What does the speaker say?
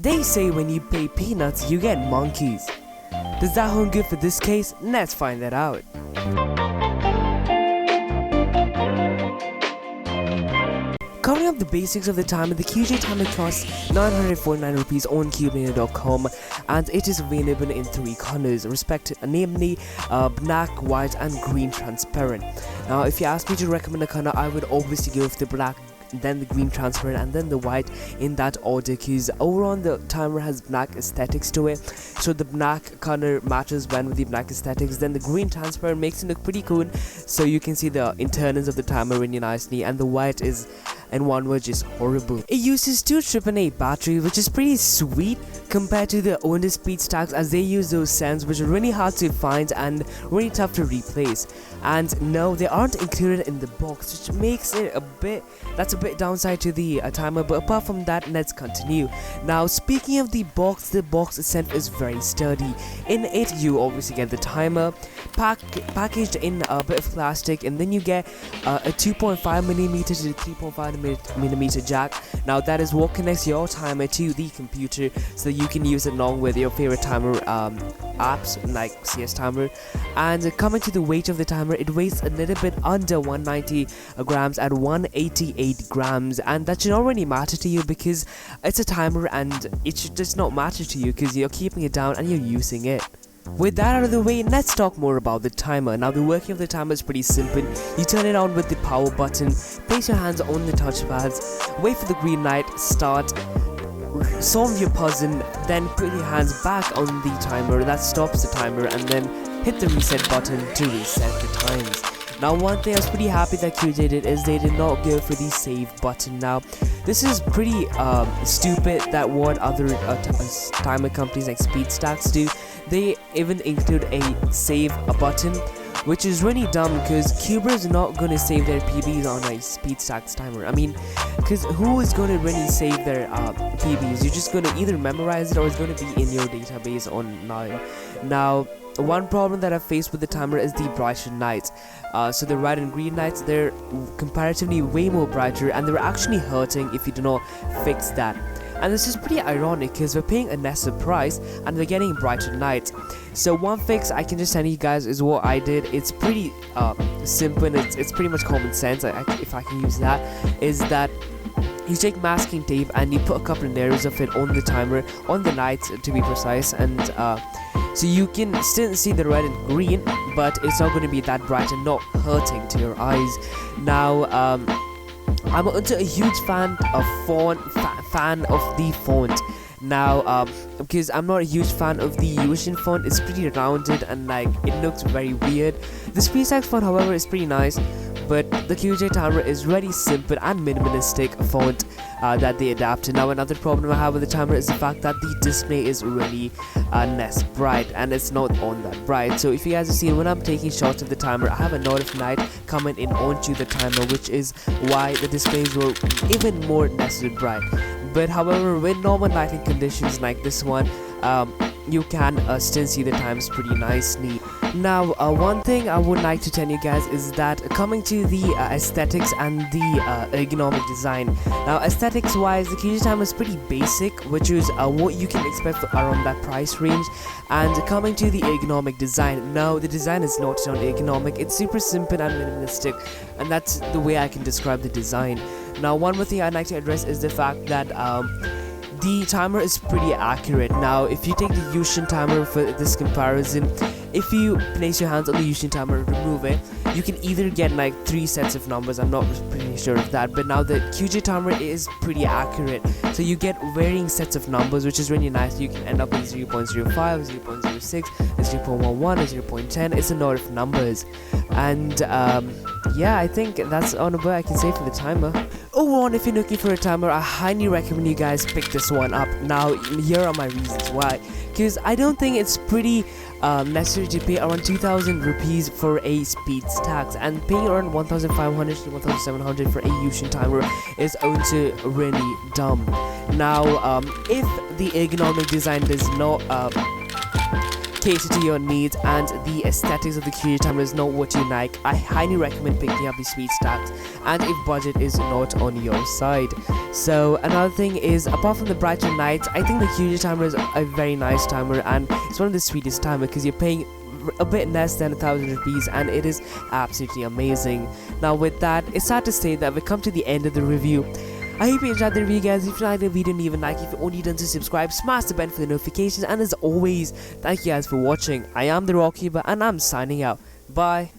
They say when you pay peanuts, you get monkeys. Does that hold good for this case? Let's find that out. Covering up the basics of the timer, the QJ timer costs 949 rupees on Cubelelo.com, and it is available in 3 colors, namely black, white and green transparent. Now if you ask me to recommend a color, I would obviously go with the black, then the green transparent and then the white, in that order, because overall the timer has black aesthetics to it, so the black color matches well with the black aesthetics. Then the green transparent makes it look pretty cool, so you can see the internals of the timer really nicely, and the white is, in one word, just horrible. It uses 2 AAA batteries, which is pretty sweet compared to the older speed stacks, as they use those cells which are really hard to find and really tough to replace. And no, they aren't included in the box, which makes it a bit downside to the timer. But apart from that, let's continue. Now speaking of the box itself is very sturdy. In it you obviously get the timer packaged in a bit of plastic, and then you get a 2.5mm to 3.5mm jack. Now that is what connects your timer to the computer, so that you can use it along with your favorite timer apps like CS Timer. And coming to the weight of the timer, it weighs a little bit under 190 grams at 188 grams, and that should not really matter to you because it's a timer, and it should just not matter to you because you're keeping it down and you're using it. With that out of the way, let's talk more about the timer. Now the working of the timer is pretty simple. You turn it on with the power button, place your hands on the touchpads, wait for the green light, start, solve your puzzle, then put your hands back on the timer, that stops the timer, and then hit the reset button to reset the times. Now one thing I was pretty happy that QJ did is they did not go for the save button. Now this is pretty stupid that what other timer companies like Speedstacks do. They even include a save button, which is really dumb because Cuber is not going to save their PBs on a Speedstacks timer. I mean, because who is going to really save their PBs? You're just going to either memorize it or it's going to be in your database online. Now one problem that I've faced with the timer is the brighter lights. So the red and green lights, they're comparatively way more brighter, and they're actually hurting if you do not fix that. And this is pretty ironic because we're paying a lesser price and we're getting brighter lights. So one fix I can just tell you guys is what I did. It's pretty simple, and it's pretty much common sense, if I can use that, is that you take masking tape and you put a couple of layers of it on the timer, on the lights to be precise, and so you can still see the red and green, but it's not going to be that bright and not hurting to your eyes. Now I'm also a huge fan of the font. Now because I'm not a huge fan of the Yuxin font. It's pretty rounded and like it looks very weird. The Speedstacks font, however, is pretty nice, but the QJ timer is really simple and minimalistic font that they adapted. Now another problem I have with the timer is the fact that the display is really less bright, and it's not on that bright. So if you guys have seen, when I'm taking shots of the timer, I have a lot of light coming in onto the timer, which is why the displays were even more less bright. But however, with normal lighting conditions like this one, you can still see the times pretty nicely. Now one thing I would like to tell you guys is that coming to the aesthetics and the ergonomic design. Now aesthetics wise, the QJ timer is pretty basic, which is what you can expect for around that price range. And coming to the ergonomic design, no, the design is not on ergonomic. It's super simple and minimalistic, and that's the way I can describe the design. Now one more thing I'd like to address is the fact that the timer is pretty accurate. Now if you take the Yuxin timer for this comparison, if you place your hands on the Yuxin timer and remove it, you can either get like 3 sets of numbers. I'm not pretty sure of that, but now the QJ timer is pretty accurate, so you get varying sets of numbers, which is really nice. You can end up with 0.05, 0.06, 0.11, 0.10. It's a lot of numbers, and yeah, I think that's all about I can say for the timer. Overall, if you're looking for a timer, I highly recommend you guys pick this one up. Now here are my reasons why. Because I don't think it's pretty necessary to pay around 2,000 rupees for a Speedstacks, and paying around 1,500 to 1,700 for a Yuxin timer is also really dumb. Now if the ergonomic design does not cater to your needs, and the aesthetics of the QJ timer is not what you like, I highly recommend picking up the sweet stats, and if budget is not on your side. So another thing is, apart from the brighter nights, I think the QJ timer is a very nice timer, and it's one of the sweetest timer because you're paying a bit less than 1,000 rupees and it is absolutely amazing. Now with that, it's sad to say that we come to the end of the review. I hope you enjoyed the review, guys. If you liked the video, leave a like. If you're only done to subscribe, smash the bell for the notifications, and as always, thank you guys for watching. I am the Rockkeeper and I'm signing out. Bye.